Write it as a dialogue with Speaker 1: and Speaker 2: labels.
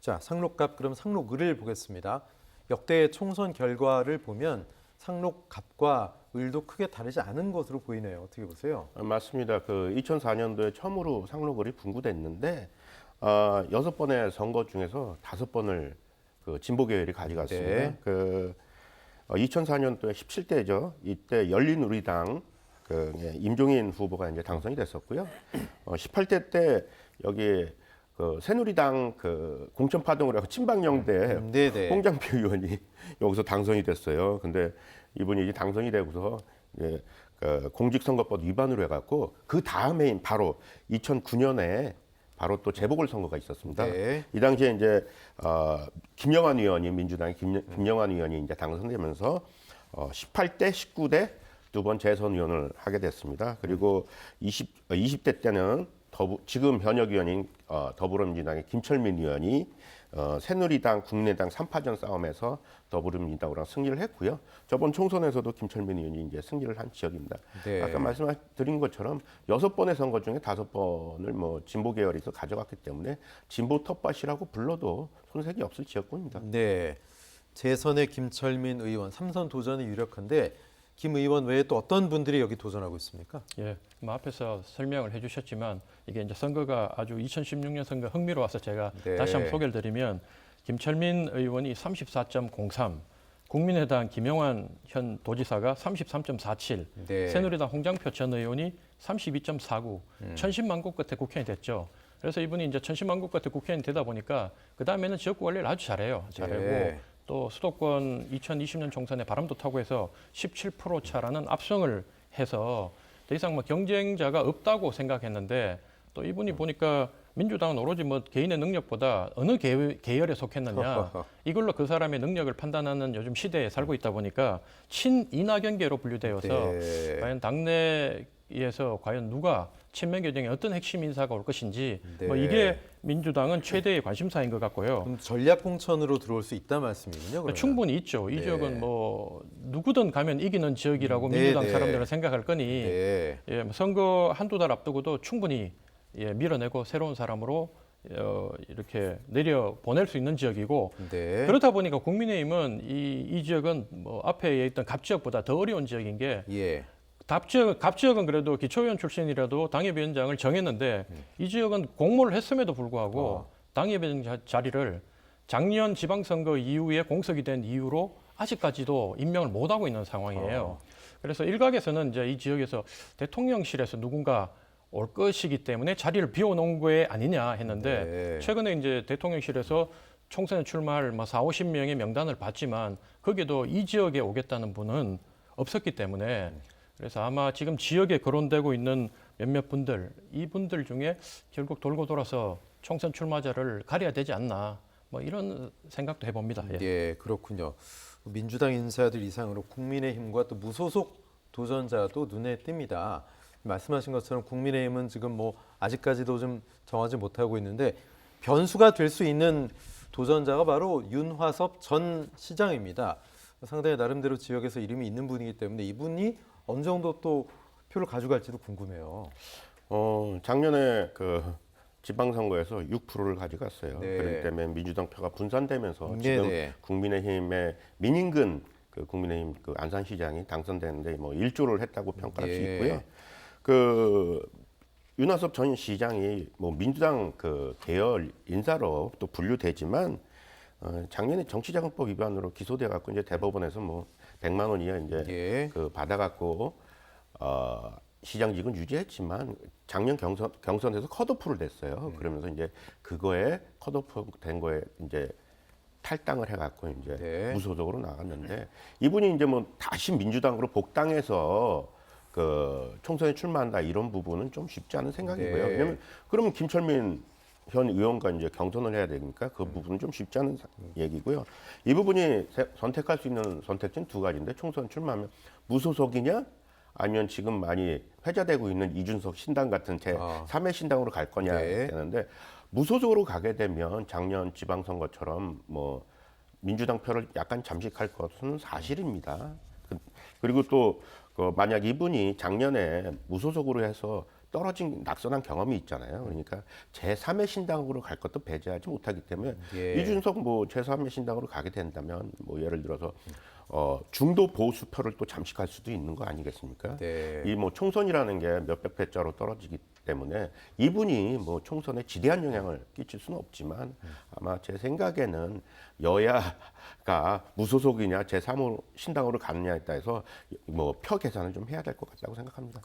Speaker 1: 자, 상록갑 그럼 상록을을 보겠습니다. 역대 총선 결과를 보면 상록갑과 을도 크게 다르지 않은 것으로 보이네요. 어떻게 보세요?
Speaker 2: 맞습니다. 그 2004년도에 처음으로 상록을이 분구됐는데 6번의 선거 중에서 5번을 그 진보 계열이 가져갔습니다.
Speaker 1: 네.
Speaker 2: 그 2004년도에 17대죠. 이때 열린우리당 임종인 후보가 이제 당선이 됐었고요. 18대 때 여기 그 새누리당 그 공천파동을 하고 친박영대
Speaker 1: 네네.
Speaker 2: 홍장표 의원이 여기서 당선이 됐어요. 근데 이분이 이제 당선이 되고서 이제 그 공직선거법 위반으로 해갖고 그 다음해인 바로 2009년에 바로 또 재보궐선거가 있었습니다.
Speaker 1: 네.
Speaker 2: 이 당시에 이제 김영환 의원이 민주당의 김영환 의원이 이제 당선되면서 18대, 19대 두 번 재선 의원을 하게 됐습니다. 그리고 20대 때는 지금 현역 의원인 더불어민주당의 김철민 의원이 새누리당, 국민의당 3파전 싸움에서 더불어민주당으로 승리를 했고요. 저번 총선에서도 김철민 의원이 이제 승리를 한 지역입니다.
Speaker 1: 네.
Speaker 2: 아까 말씀드린 것처럼 6번의 선거 중에 5번을 뭐 진보 계열에서 가져갔기 때문에 진보 텃밭이라고 불러도 손색이 없을 지역구입니다.
Speaker 1: 네. 재선의 김철민 의원 3선 도전이 유력한데 김 의원 외에 또 어떤 분들이 여기 도전하고 있습니까?
Speaker 3: 예, 뭐 앞에서 설명을 해주셨지만 이게 이제 선거가 아주 2016년 선거 흥미로워서 제가
Speaker 1: 네.
Speaker 3: 다시 한번 소개를 드리면 김철민 의원이 34.03, 국민의당 김영환 현 도지사가 33.47,
Speaker 1: 네.
Speaker 3: 새누리당 홍장표 전 의원이 32.49, 천신만고 끝에 국회의원이 됐죠. 그래서 이분이 이제 천신만고 끝에 국회의원이 되다 보니까 그 다음에는 지역구 관리를 아주 잘해요. 잘하고
Speaker 1: 네.
Speaker 3: 또 수도권 2020년 총선에 바람도 타고 해서 17% 차라는 압승을 해서 더 이상 뭐 경쟁자가 없다고 생각했는데 또 이분이 보니까 민주당은 오로지 뭐 개인의 능력보다 어느 계열에 속했느냐 이걸로 그 사람의 능력을 판단하는 요즘 시대에 살고 있다 보니까 친이낙연계로 분류되어서
Speaker 1: 네.
Speaker 3: 과연 당내에서 과연 누가 친명 계정에 어떤 핵심 인사가 올 것인지 뭐
Speaker 1: 네.
Speaker 3: 이게 민주당은 최대의 관심사인 것 같고요.
Speaker 1: 그럼 전략 공천으로 들어올 수 있다 말씀이군요. 그러면.
Speaker 3: 충분히 있죠. 이
Speaker 1: 네.
Speaker 3: 지역은 뭐 누구든 가면 이기는 지역이라고
Speaker 1: 네,
Speaker 3: 민주당
Speaker 1: 네.
Speaker 3: 사람들은 생각할 거니
Speaker 1: 네.
Speaker 3: 예, 뭐 선거 한두 달 앞두고도 충분히 예, 밀어내고 새로운 사람으로 이렇게 내려 보낼 수 있는 지역이고
Speaker 1: 네.
Speaker 3: 그렇다 보니까 국민의힘은 이 지역은 뭐 앞에 있던 갑 지역보다 더 어려운 지역인 게
Speaker 1: 예.
Speaker 3: 갑 지역은 그래도 기초의원 출신이라도 당협위원장을 정했는데 이 지역은 공모를 했음에도 불구하고 당협위원장 자리를 작년 지방선거 이후에 공석이 된 이유로 아직까지도 임명을 못하고 있는 상황이에요. 그래서 일각에서는 이제 이 지역에서 대통령실에서 누군가 올 것이기 때문에 자리를 비워놓은 게 아니냐 했는데
Speaker 1: 네.
Speaker 3: 최근에 이제 대통령실에서 총선에 출마할 뭐 4, 50명의 명단을 봤지만 거기에도 이 지역에 오겠다는 분은 없었기 때문에 그래서 아마 지금 지역에 거론되고 있는 몇몇 분들, 이분들 중에 결국 돌고 돌아서 총선 출마자를 가려야 되지 않나 뭐 이런 생각도 해봅니다. 예.
Speaker 1: 예, 그렇군요. 민주당 인사들 이상으로 국민의힘과 또 무소속 도전자도 눈에 띕니다. 말씀하신 것처럼 국민의힘은 지금 뭐 아직까지도 좀 정하지 못하고 있는데 변수가 될 수 있는 도전자가 바로 윤화섭 전 시장입니다. 상당히 나름대로 지역에서 이름이 있는 분이기 때문에 이분이 어느 정도 또 표를 가져갈지도 궁금해요.
Speaker 2: 작년에 그 지방선거에서 6%를 가져갔어요.
Speaker 1: 네.
Speaker 2: 그렇기 때문에 민주당 표가 분산되면서
Speaker 1: 네네.
Speaker 2: 지금 국민의힘의 민인근 그 국민의힘 그 안산시장이 당선되는데 뭐 1조를 했다고 평가할 수
Speaker 1: 예.
Speaker 2: 있고요. 그 윤화섭 전 시장이 뭐 민주당 그 계열 인사로 또 분류되지만 작년에 정치자금법 위반으로 기소돼 갖고 이제 대법원에서 뭐 100만 원 이하 이제
Speaker 1: 예.
Speaker 2: 그 받아갖고 시장직은 유지했지만 작년 경선에서 컷오프를 됐어요. 그러면서 이제 그거에 컷오프 된 거에 이제 탈당을 해갖고 이제
Speaker 1: 네.
Speaker 2: 무소속으로 나갔는데 이분이 이제 뭐 다시 민주당으로 복당해서 그 총선에 출마한다 이런 부분은 좀 쉽지 않은 생각이고요.
Speaker 1: 네.
Speaker 2: 왜냐면 그러면 김철민 현 의원과 이제 경선을 해야 되니까 그 부분은 좀 쉽지 않은 얘기고요. 이 부분이 선택할 수 있는 선택지는 두 가지인데 총선 출마하면 무소속이냐 아니면 지금 많이 회자되고 있는 이준석 신당 같은 제3의 신당으로 갈 거냐
Speaker 1: 네.
Speaker 2: 되는데 무소속으로 가게 되면 작년 지방선거처럼 뭐 민주당 표를 약간 잠식할 것은 사실입니다. 그리고 또 만약 이분이 작년에 무소속으로 해서 떨어진 낙선한 경험이 있잖아요. 그러니까 제3의 신당으로 갈 것도 배제하지 못하기 때문에
Speaker 1: 예.
Speaker 2: 이준석 뭐 제3의 신당으로 가게 된다면 뭐 예를 들어서 중도 보수표를 또 잠식할 수도 있는 거 아니겠습니까?
Speaker 1: 네.
Speaker 2: 이 뭐 총선이라는 게 몇백 배짜로 떨어지기 때문에 이분이 뭐 총선에 지대한 영향을 끼칠 수는 없지만 아마 제 생각에는 여야가 무소속이냐 제3호 신당으로 가느냐에 따라서 뭐 표 계산을 좀 해야 될 것 같다고 생각합니다.